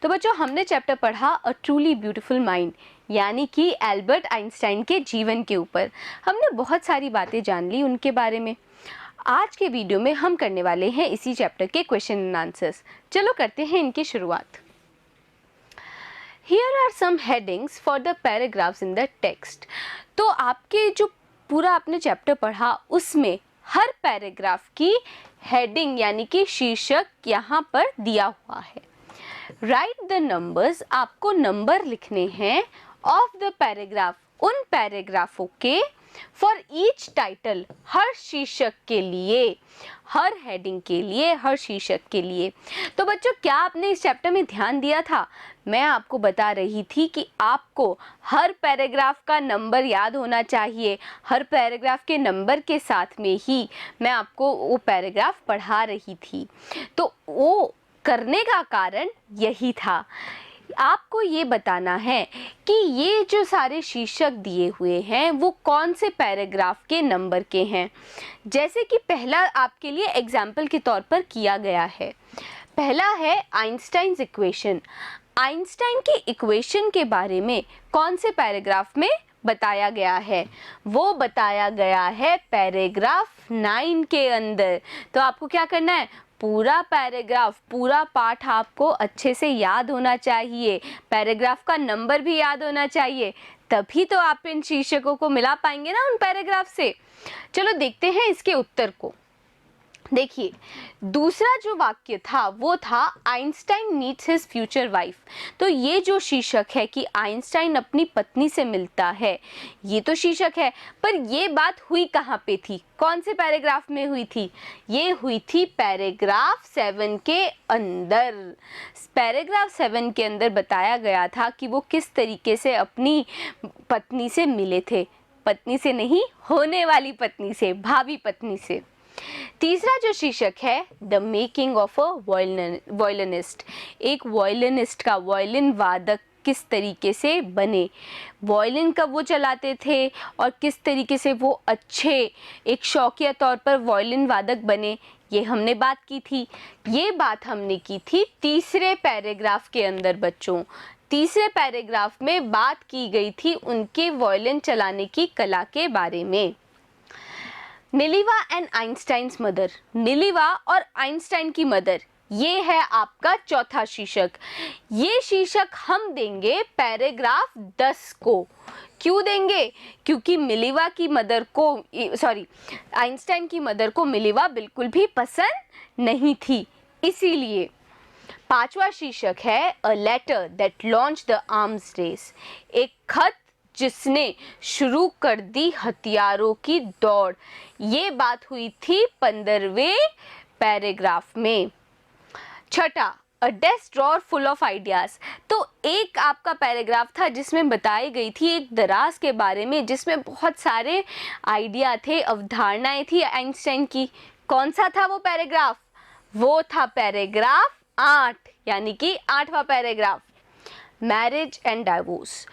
तो बच्चों हमने चैप्टर पढ़ा अ ट्रूली ब्यूटीफुल माइंड, यानी कि एल्बर्ट आइंस्टाइन के जीवन के ऊपर। हमने बहुत सारी बातें जान ली उनके बारे में। आज के वीडियो में हम करने वाले हैं इसी चैप्टर के क्वेश्चन एंड आंसर्स। चलो करते हैं इनकी शुरुआत। Here are some headings for the paragraphs in the text। तो आपके जो पूरा आपने चैप्टर पढ़ा उसमें हर पैराग्राफ की हेडिंग यानी कि शीर्षक यहाँ पर दिया हुआ है। राइट द नंबर्स, आपको नंबर लिखने हैं ऑफ द पैराग्राफ, उन पैराग्राफों के, फॉर ईच टाइटल, हर शीर्षक के लिए, हर हेडिंग के लिए, हर शीर्षक के लिए। तो बच्चों क्या आपने इस चैप्टर में ध्यान दिया था? मैं आपको बता रही थी कि आपको हर पैराग्राफ का नंबर याद होना चाहिए। हर पैराग्राफ के नंबर के साथ में ही मैं आपको वो पैराग्राफ पढ़ा रही थी। तो वो करने का कारण यही था, आपको ये बताना है कि ये जो सारे शीर्षक दिए हुए हैं वो कौन से पैराग्राफ के नंबर के हैं। जैसे कि पहला आपके लिए एग्जाम्पल के तौर पर किया गया है। पहला है आइंस्टाइन्स इक्वेशन। आइंस्टाइन की इक्वेशन के बारे में कौन से पैराग्राफ में बताया गया है? वो बताया गया है पैराग्राफ 9 के अंदर। तो आपको क्या करना है, पूरा पैराग्राफ, पूरा पाठ आपको अच्छे से याद होना चाहिए, पैराग्राफ का नंबर भी याद होना चाहिए, तभी तो आप इन शीर्षकों को मिला पाएंगे ना उन पैराग्राफ से। चलो देखते हैं इसके उत्तर को। देखिए दूसरा जो वाक्य था वो था Einstein meets his future wife. तो ये जो शीर्षक है कि आइंस्टाइन अपनी पत्नी से मिलता है, ये तो शीर्षक है, पर ये बात हुई कहाँ पे थी, कौन से पैराग्राफ में हुई थी? ये हुई थी पैराग्राफ 7 के अंदर। पैराग्राफ 7 के अंदर बताया गया था कि वो किस तरीके से अपनी पत्नी से मिले थे। पत्नी से नहीं, होने वाली पत्नी से, भावी पत्नी से। तीसरा जो शीर्षक है द मेकिंग ऑफ अ वॉयलिनिस्ट, एक वॉयलिनिस्ट का, वॉयलिन वादक किस तरीके से बने, वॉयलिन कब वो चलाते थे और किस तरीके से वो अच्छे एक शौकिया तौर पर वॉयलिन वादक बने, ये हमने बात की थी। ये बात हमने की थी तीसरे पैराग्राफ के अंदर बच्चों। तीसरे पैराग्राफ में बात की गई थी उनके वॉयलिन चलाने की कला के बारे में। मिलीवा एंड आइंस्टाइन्स मदर, मिलीवा और आइंस्टाइन की मदर, ये है आपका चौथा शीर्षक। ये शीर्षक हम देंगे पैराग्राफ 10 को। क्यों देंगे? क्योंकि मिलीवा की मदर को, सॉरी, आइंस्टाइन की मदर को मिलीवा बिल्कुल भी पसंद नहीं थी, इसीलिए। पांचवा शीर्षक है a letter that launch the arms race, एक खत जिसने शुरू कर दी हथियारों की दौड़। ये बात हुई थी 15वें पैराग्राफ में। छठा अ desk drawer full of ideas. तो एक आपका पैराग्राफ था जिसमें बताई गई थी एक दराज के बारे में, जिसमें बहुत सारे आइडिया थे, अवधारणाएं थी आइंस्टाइन की। कौन सा था वो पैराग्राफ? वो था पैराग्राफ 8, यानी कि 8वां paragraph, marriage and divorce.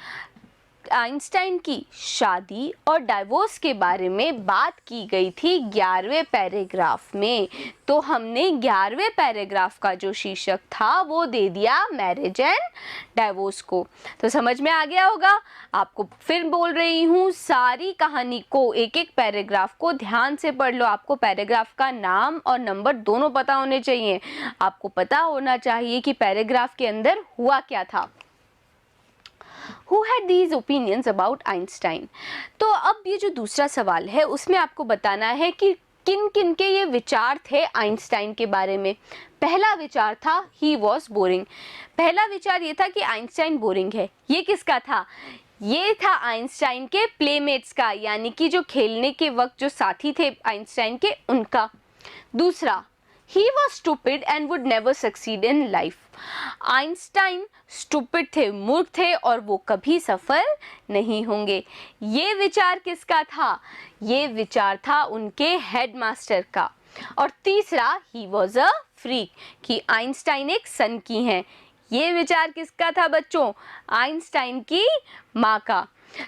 Einstein की शादी और डाइवोर्स के बारे में बात की गई थी 11वें पैराग्राफ में। तो हमने 11वें पैराग्राफ का जो शीर्षक था वो दे दिया मैरिज एंड डाइवोर्स को। तो समझ में आ गया होगा। आपको फिर बोल रही हूँ, सारी कहानी को, एक एक पैराग्राफ को ध्यान से पढ़ लो। आपको पैराग्राफ का नाम और नंबर दोनों पता होने चाहिए। आपको पता होना चाहिए कि पैराग्राफ के अंदर हुआ क्या था। Who had these opinions about Einstein? तो अब ये जो दूसरा सवाल है उसमें आपको बताना है कि किन किन के ये विचार थे आइंस्टाइन के बारे में। पहला विचार था he was boring। पहला विचार ये था कि आइंस्टाइन बोरिंग है। ये किसका था? ये था आइंस्टाइन के प्लेमेट्स का, यानी कि जो खेलने के वक्त जो साथी थे आइंस्टाइन के, उनका। दूसरा, he was stupid and would never succeed in life। Einstein stupid थे, मूर्ख थे और वो कभी सफल नहीं होंगे। ये विचार किसका था? ये विचार था उनके हेडमास्टर का। और तीसरा, ही वॉज अ फ्रीक, कि आइंस्टाइन एक सन की हैं। ये विचार किसका था बच्चों? आइंस्टाइन की माँ का।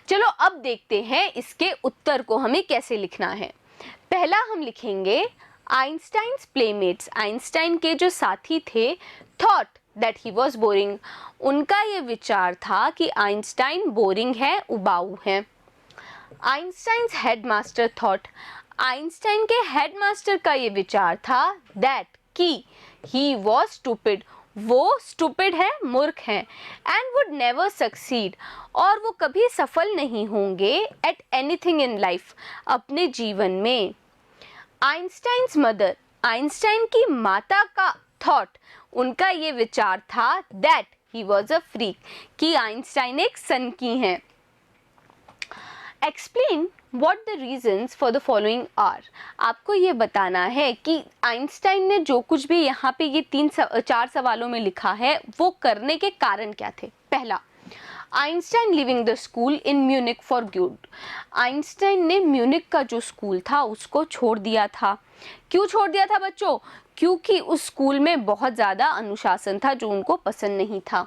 चलो अब देखते हैं इसके उत्तर को हमें कैसे लिखना है। पहला हम लिखेंगे आइंस्टाइन्स प्लेमेट्स, आइंस्टाइन के जो साथी थे, thought that he was boring. उनका ये विचार था कि आइंस्टाइन बोरिंग है, उबाऊ है. आइंस्टाइन्स हेडमास्टर थॉट, आइंस्टाइन के हेडमास्टर का ये विचार था that कि he was stupid, वो स्टूपिड है, मूर्ख है, एंड वुड नेवर सक्सीड, और वो कभी सफल नहीं होंगे एट एनीथिंग इन लाइफ, अपने जीवन में. आइंस्टाइन्स मदर, आइंस्टाइन की माता का थॉट, उनका ये विचार था that he was a freak, कि आइंस्टाइन एक सनकी हैं. Explain what the reasons for the following are, आपको ये बताना है कि आइंस्टाइन ने जो कुछ भी यहाँ पे ये 4 सवालों में लिखा है वो करने के कारण क्या थे. पहला, Einstein living the school in Munich for good, Einstein ने म्यूनिक का जो स्कूल था उसको छोड़ दिया था. क्यों छोड़ दिया था बच्चों? क्योंकि उस स्कूल में बहुत ज़्यादा अनुशासन था जो उनको पसंद नहीं था.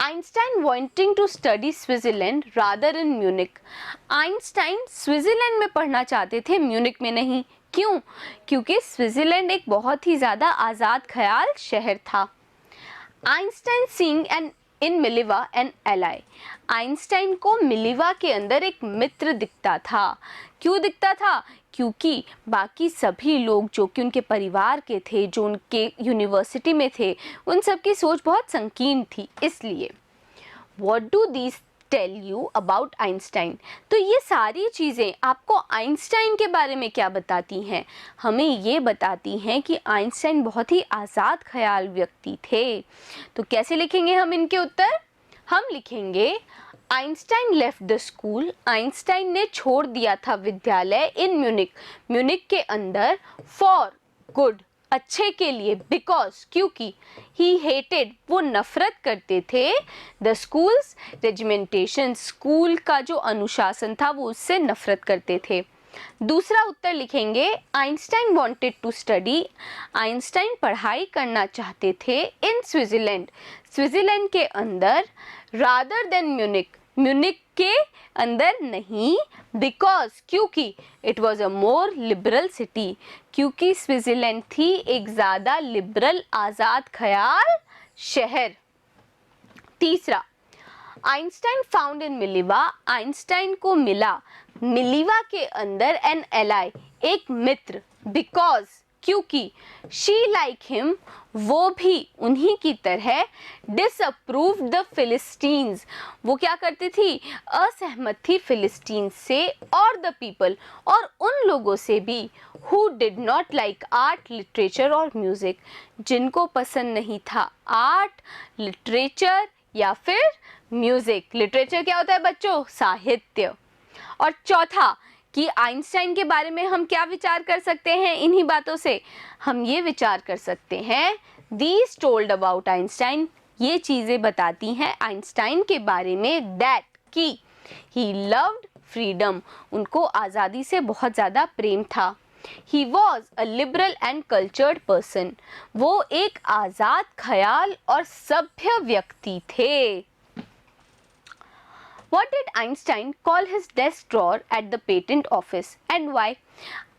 Einstein wanting to study Switzerland rather in Munich, Einstein Switzerland में पढ़ना चाहते थे, म्यूनिक में नहीं. क्यों? क्योंकि स्विट्जरलैंड एक बहुत ही ज़्यादा आज़ाद ख्याल शहर था. Einstein seeing an in Mileva an ally, Einstein को मिलिवा के अंदर एक मित्र दिखता था. क्यों दिखता था? क्योंकि बाकी सभी लोग जो कि उनके परिवार के थे, जो उनके यूनिवर्सिटी में थे, उन सब की सोच बहुत संकीर्ण थी. इसलिए what do these tell you about Einstein, तो ये सारी चीज़ें आपको आइंस्टाइन के बारे में क्या बताती हैं? हमें ये बताती हैं कि आइंस्टाइन बहुत ही आज़ाद ख्याल व्यक्ति थे. तो कैसे लिखेंगे हम इनके उत्तर? हम लिखेंगे Einstein left the school, Einstein ने छोड़ दिया था विद्यालय इन म्यूनिक, म्यूनिक के अंदर, फॉर गुड, अच्छे के लिए, बिकॉज, क्योंकि, ही हेटेड, वो नफरत करते थे, द स्कूल्स रेजिमेंटेशन, स्कूल का जो अनुशासन था वो उससे नफरत करते थे. दूसरा उत्तर लिखेंगे Einstein wanted to study, Einstein पढ़ाई करना चाहते थे इन स्विट्जरलैंड, स्विट्जरलैंड के अंदर, रादर देन म्यूनिक, म्यूनिक के अंदर नहीं, बिकॉज, क्योंकि, it was a more liberal city, क्योंकि स्विट्जरलैंड थी एक ज़्यादा लिबरल आज़ाद ख्याल शहर. तीसरा, आइंस्टाइन फाउंड इन मिलिवा, आइंस्टाइन को मिला मिलिवा के अंदर एन एलाई, एक मित्र, बिकॉज, क्योंकि, शी लाइक हिम, वो भी उन्हीं की तरह, डिसअप्रूव द फिलिस्टीन्स, वो क्या करती थी? असहमत थी फिलिस्टीन से, और द पीपल, और उन लोगों से भी, who did not like art, literature और म्यूज़िक, जिनको पसंद नहीं था आर्ट, लिटरेचर या फिर म्यूज़िक. लिटरेचर क्या होता है बच्चों? साहित्य. और चौथा, कि आइंस्टाइन के बारे में हम क्या विचार कर सकते हैं इन्हीं बातों से? हम ये विचार कर सकते हैं, दीज टोल्ड अबाउट आइंस्टाइन, ये चीज़ें बताती हैं आइंस्टाइन के बारे में, दैट, कि, ही लव्ड फ्रीडम, उनको आज़ादी से बहुत ज़्यादा प्रेम था. ही was a liberal and cultured person, वो एक आज़ाद ख्याल और सभ्य व्यक्ति थे. What did Einstein call his desk drawer at the patent office and why?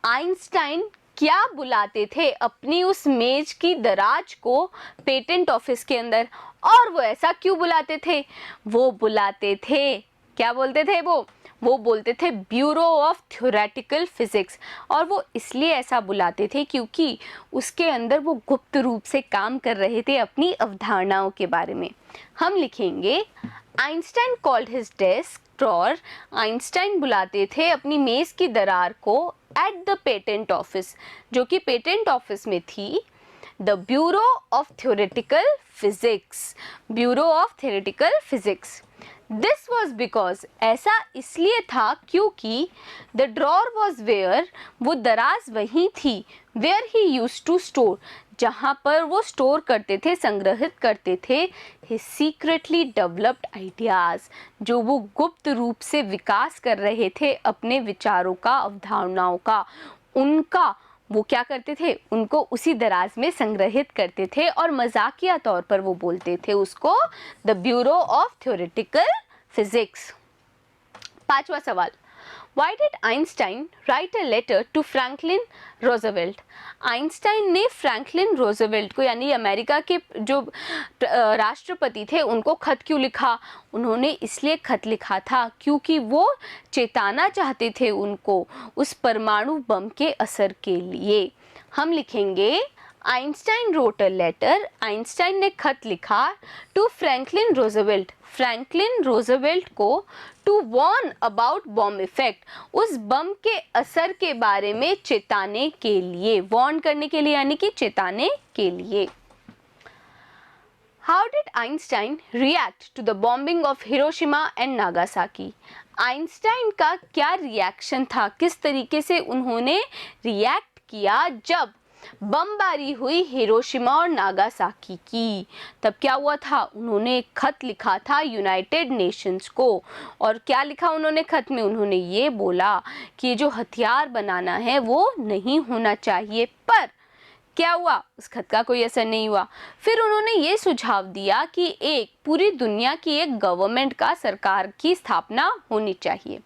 Einstein क्या बुलाते थे अपनी उस मेज की दराज को पेटेंट ऑफिस के अंदर, और वो ऐसा क्यों बुलाते थे? वो बुलाते थे, क्या बोलते थे वो बोलते थे ब्यूरो ऑफ थ्योरेटिकल फिजिक्स, और वो इसलिए ऐसा बुलाते थे क्योंकि उसके अंदर वो गुप्त रूप से काम कर रहे थे अपनी अवधारणाओं के बारे में. हम लिखेंगे Einstein called his desk drawer, Einstein बुलाते थे अपनी मेज़ की दरार को एट द पेटेंट ऑफिस, जो कि पेटेंट ऑफिस में थी, the bureau of theoretical physics, bureau of theoretical physics. This was because, ऐसा इसलिए था क्योंकि, द ड्रॉर वॉज वेयर, वो दराज वहीं थी, where he use to store, जहाँ पर वो स्टोर करते थे, संग्रहित करते थे, हिज सीक्रेटली डेवलप्ड आइडियाज़, जो वो गुप्त रूप से विकास कर रहे थे अपने विचारों का, अवधारणाओं का, उनका वो क्या करते थे? उनको उसी दराज में संग्रहित करते थे और मजाकिया तौर पर वो बोलते थे उसको the bureau of theoretical physics. 5वां सवाल, Why did Einstein write a letter to Franklin Roosevelt? Einstein ने फ्रैंकलिन रोजवेल्ट को यानी अमेरिका के जो राष्ट्रपति थे उनको खत क्यों लिखा? उन्होंने इसलिए खत लिखा था क्योंकि वो चेताना चाहते थे उनको उस परमाणु बम के असर के लिए। हम लिखेंगे Einstein wrote a letter, Einstein ने खत लिखा to Franklin Roosevelt, Franklin Roosevelt को to warn about bomb effect, उस बम के असर के बारे में चेताने के लिए, वॉर्न करने के लिए यानी कि चेताने के लिए। How did Einstein react to the bombing of Hiroshima and Nagasaki? Einstein का क्या रिएक्शन था, किस तरीके से उन्होंने रिएक्ट किया जब बमबारी हुई हिरोशिमा और नागासाकी की? तब क्या हुआ था? उन्होंने एक खत लिखा था यूनाइटेड नेशंस को। और क्या लिखा उन्होंने खत में? उन्होंने ये बोला कि जो हथियार बनाना है वो नहीं होना चाहिए, पर क्या हुआ? उस खत का कोई असर नहीं हुआ। फिर उन्होंने ये सुझाव दिया कि एक पूरी दुनिया की एक गवर्नमेंट का, सरकार की स्थापना होनी चाहिए।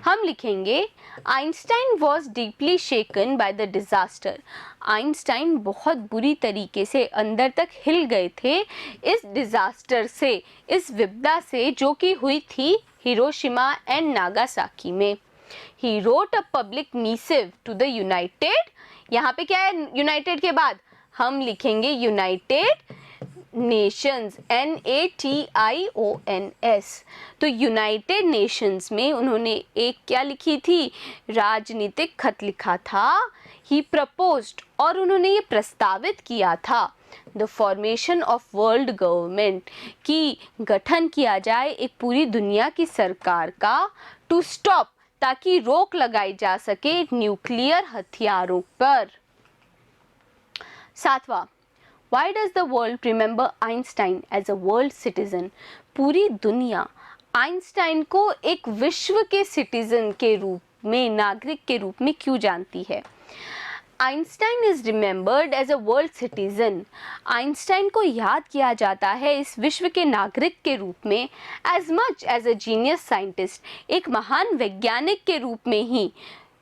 हम लिखेंगे Einstein was deeply shaken by the disaster. Einstein बहुत बुरी तरीके से अंदर तक हिल गए थे इस डिजास्टर से, इस विपदा से जो कि हुई थी हिरोशिमा एंड नागासाकी में। He wrote a public missive to the United, यहाँ पे क्या है यूनाइटेड के बाद? हम लिखेंगे यूनाइटेड नेशंस, NATIONS। तो यूनाइटेड नेशंस में उन्होंने एक क्या लिखी थी? राजनीतिक खत लिखा था। ही प्रपोज्ड, और उन्होंने ये प्रस्तावित किया था the formation of world government, कि गठन किया जाए एक पूरी दुनिया की सरकार का, टू स्टॉप, ताकि रोक लगाई जा सके न्यूक्लियर हथियारों पर। 7वां, Why does the world remember Einstein as a world citizen? पूरी दुनिया आइंस्टाइन को एक विश्व के सिटीजन के रूप में, नागरिक के रूप में क्यों जानती है? Einstein is remembered as a world citizen. Einstein को याद किया जाता है इस विश्व के नागरिक के रूप में as much as a genius scientist, एक महान वैज्ञानिक के रूप में ही।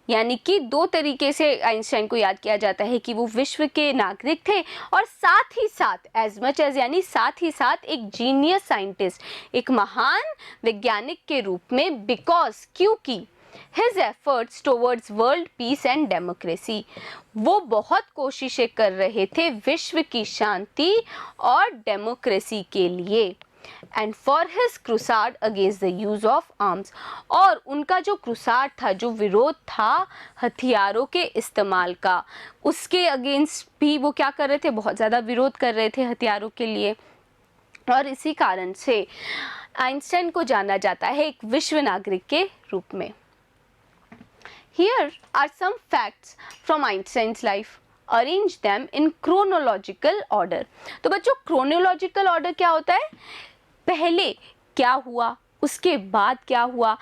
यानी कि दो तरीके से आइंस्टाइन को याद किया जाता है कि वो विश्व के नागरिक थे और साथ ही साथ एज मच एज यानी साथ ही साथ एक जीनियस साइंटिस्ट, एक महान वैज्ञानिक के रूप में, बिकॉज क्योंकि his efforts towards world peace and democracy, वो बहुत कोशिशें कर रहे थे विश्व की शांति और डेमोक्रेसी के लिए। And for his crusade against the use of arms, और उनका जो क्रूसाड था, जो विरोध था हथियारों के इस्तेमाल का, उसके अगेंस्ट भी वो क्या कर रहे थे? बहुत ज़्यादा विरोध कर रहे थे हथियारों के लिए। और इसी कारण से आइंस्टाइन को जाना जाता है एक विश्व नागरिक के रूप में। Here are some facts from Einstein's life. Arrange them in chronological order. तो बच्चों chronological order क्या होता है? पहले क्या हुआ, उसके बाद क्या हुआ,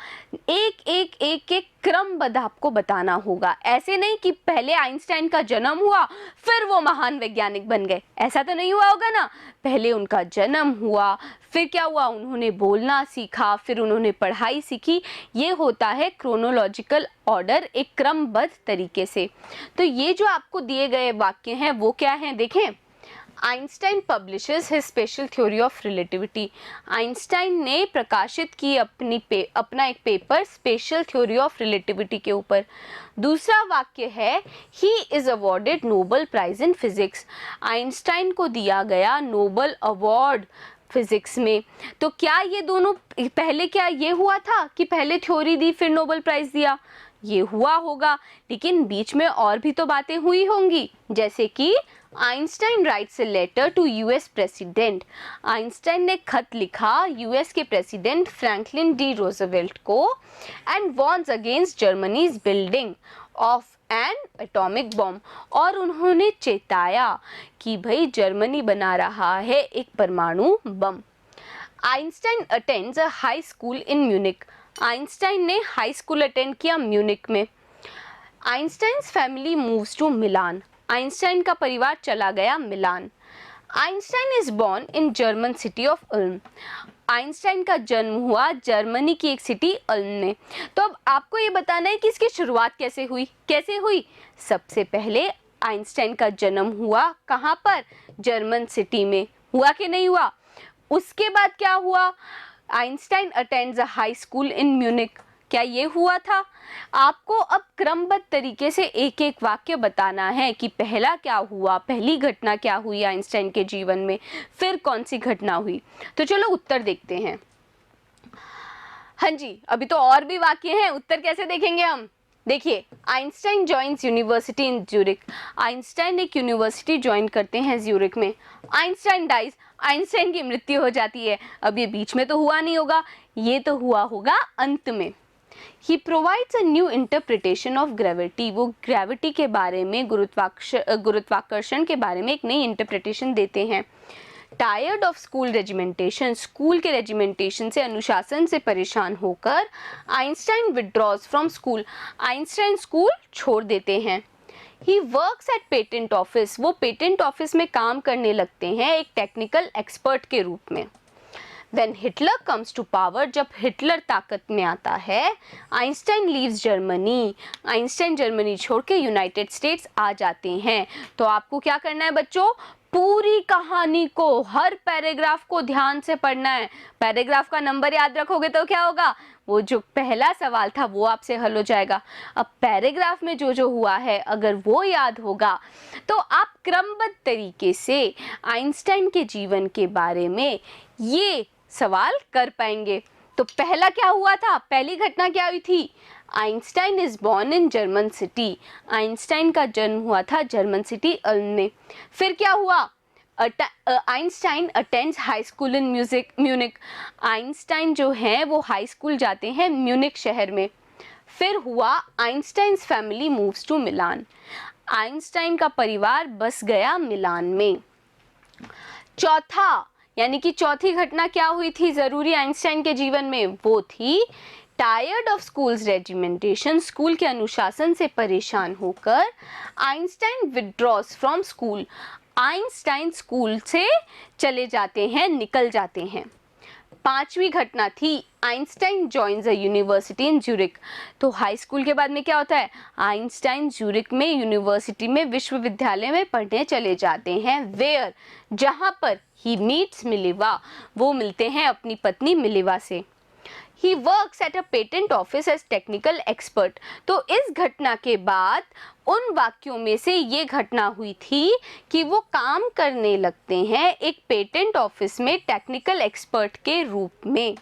एक एक एक एक क्रमबद्ध आपको बताना होगा। ऐसे नहीं कि पहले आइंस्टाइन का जन्म हुआ फिर वो महान वैज्ञानिक बन गए, ऐसा तो नहीं हुआ होगा ना। पहले उनका जन्म हुआ, फिर क्या हुआ? उन्होंने बोलना सीखा, फिर उन्होंने पढ़ाई सीखी। ये होता है क्रोनोलॉजिकल ऑर्डर, एक क्रमबद्ध तरीके से। तो ये जो आपको दिए गए वाक्य हैं वो क्या हैं? देखें, Einstein publishes his special theory of relativity. Einstein ने प्रकाशित की अपना एक paper special theory of relativity के ऊपर। दूसरा वाक्य है he is awarded Nobel prize in physics. Einstein को दिया गया नोबेल अवार्ड फिजिक्स में। तो क्या ये दोनों पहले, क्या ये हुआ था कि पहले थ्योरी दी फिर नोबेल प्राइज दिया? ये हुआ होगा, लेकिन बीच में और भी तो बातें हुई होंगी, जैसे कि Einstein writes a letter to US president. Einstein ने खत लिखा यूएस के प्रेसिडेंट फ्रैंकलिन डी रोजवेल्ट को and warns against Germany's building of an atomic bomb, और उन्होंने चेताया कि भाई जर्मनी बना रहा है एक परमाणु बम। Einstein attends a high school in Munich. Einstein ने हाई स्कूल अटेंड किया म्यूनिक में। Einstein's family moves to Milan. Einstein का परिवार चला गया Milan. Einstein is born in German city of Ulm. Einstein का जन्म हुआ जर्मनी की एक सिटी उल्म में। तो अब आपको ये बताना है कि इसकी शुरुआत कैसे हुई। सबसे पहले आइंस्टाइन का जन्म हुआ कहाँ पर, जर्मन सिटी में, हुआ कि नहीं हुआ। उसके बाद क्या हुआ, Einstein attends a high school in Munich, क्या ये हुआ था। आपको अब क्रमबद्ध तरीके से एक एक वाक्य बताना है कि पहला क्या हुआ, पहली घटना क्या हुई आइंस्टाइन के जीवन में, फिर कौन सी घटना हुई। तो चलो उत्तर देखते हैं। हाँ जी, अभी तो और भी वाक्य हैं, उत्तर कैसे देखेंगे हम। देखिए, आइंस्टाइन जॉइंस यूनिवर्सिटी इन ज्यूरिक। आइंस्टाइन एक यूनिवर्सिटी ज्वाइन करते हैं ज्यूरिक में। आइंस्टाइन डाइज, आइंस्टाइन की मृत्यु हो जाती है। अब ये बीच में तो हुआ नहीं होगा, ये तो हुआ होगा अंत में। He provides a new interpretation of gravity. वो ग्रेविटी के बारे में, गुरुत्वाकर्षण के बारे में एक नई इंटरप्रिटेशन देते हैं। Tired of school regimentation, school के रेजिमेंटेशन से, अनुशासन से परेशान होकर Einstein withdraws from school. Einstein school छोड़ देते हैं। ही वर्क्स एट पेटेंट ऑफिस, वो पेटेंट ऑफिस में काम करने लगते हैं एक टेक्निकल एक्सपर्ट के रूप में। When Hitler comes to power, जब हिटलर ताकत में आता है, Einstein leaves Germany, Einstein Germany छोड़ के यूनाइटेड स्टेट्स आ जाते हैं। तो आपको क्या करना है बच्चों, पूरी कहानी को, हर पैराग्राफ को ध्यान से पढ़ना है। पैराग्राफ का नंबर याद रखोगे तो क्या होगा, वो जो पहला सवाल था वो आपसे हल हो जाएगा। अब पैराग्राफ में जो हुआ है अगर वो याद होगा तो आप क्रमबद्ध तरीके से आइंस्टाइन के जीवन के बारे में ये सवाल कर पाएंगे। तो पहला क्या हुआ था, पहली घटना क्या हुई थी, Einstein is born in German city. Einstein का जन्म हुआ था जर्मन सिटी उल्म में। फिर क्या हुआ, Einstein attends high school in Munich. Einstein जो है वो हाई स्कूल जाते हैं म्यूनिक शहर में। फिर हुआ Einstein's family moves to Milan. Einstein का परिवार बस गया मिलान में। चौथा यानी कि चौथी घटना क्या हुई थी जरूरी आइंस्टाइन के जीवन में, वो थी tired of schools regimentation, school के अनुशासन से परेशान होकर Einstein withdraws from school. Einstein school से चले जाते हैं, निकल जाते हैं। पांचवी घटना थी Einstein joins a university in Zurich. तो हाई स्कूल के बाद में क्या होता है, आइंस्टाइन ज्यूरिक में यूनिवर्सिटी में, विश्वविद्यालय में पढ़ने चले जाते हैं। वेयर, जहां पर ही मीट्स मिलेवा, वो मिलते हैं अपनी पत्नी मिलेवा से। He works at a patent office as technical expert. तो इस घटना के बाद उन वाक्यों में से ये घटना हुई थी कि वो काम करने लगते हैं एक पेटेंट ऑफिस में टेक्निकल एक्सपर्ट के रूप में।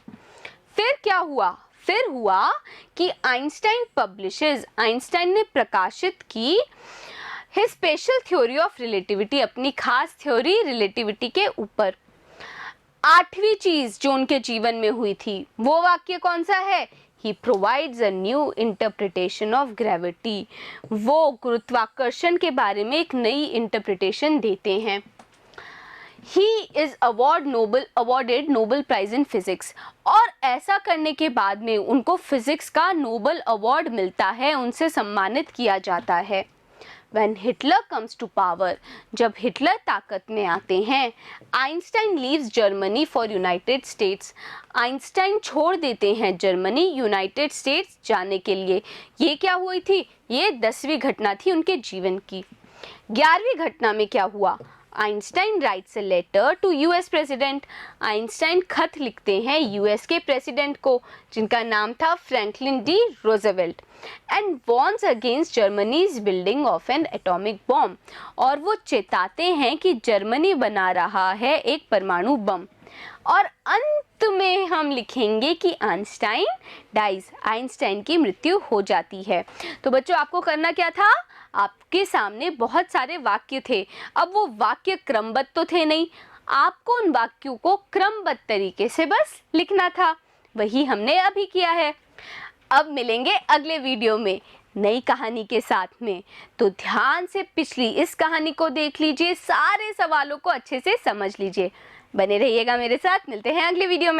फिर क्या हुआ, फिर हुआ कि आइंस्टाइन पब्लिशेस, आइंस्टाइन ने प्रकाशित की his special theory of relativity, अपनी खास थ्योरी रिलेटिविटी के ऊपर। आठवीं चीज जो उनके जीवन में हुई थी वो वाक्य कौन सा है, he provides a new interpretation of gravity. वो गुरुत्वाकर्षण के बारे में एक नई इंटरप्रिटेशन देते हैं। He is awarded Nobel prize in physics. और ऐसा करने के बाद में उनको फिजिक्स का नोबेल अवार्ड मिलता है, उनसे सम्मानित किया जाता है। When Hitler comes to power, जब हिटलर ताकत में आते हैं, Einstein leaves Germany for United states. Einstein छोड़ देते हैं जर्मनी यूनाइटेड स्टेट्स जाने के लिए। ये क्या हुई थी, ये 10वीं घटना थी उनके जीवन की। 11वीं घटना में क्या हुआ, Einstein writes a letter to US president. Einstein खत लिखते हैं यूएस के प्रेसिडेंट को, जिनका नाम था Franklin D Roosevelt, and warns against Germany's building of an atomic bomb. और वो चेताते हैं कि जर्मनी बना रहा है एक परमाणु बम। और अंत में हम लिखेंगे कि आइंस्टाइन डाइज, आइंस्टाइन की मृत्यु हो जाती है। तो बच्चों आपको करना क्या था, आपके सामने बहुत सारे वाक्य थे। अब वो वाक्य क्रमबद्ध तो थे नहीं, आपको उन वाक्यों को क्रमबद्ध तरीके से बस लिखना था। वही हमने अभी किया है। अब मिलेंगे अगले वीडियो में नई कहानी के साथ में। तो ध्यान से पिछली इस कहानी को देख लीजिए, सारे सवालों को अच्छे से समझ लीजिए। बने रहिएगा मेरे साथ, मिलते हैं अगले वीडियो में।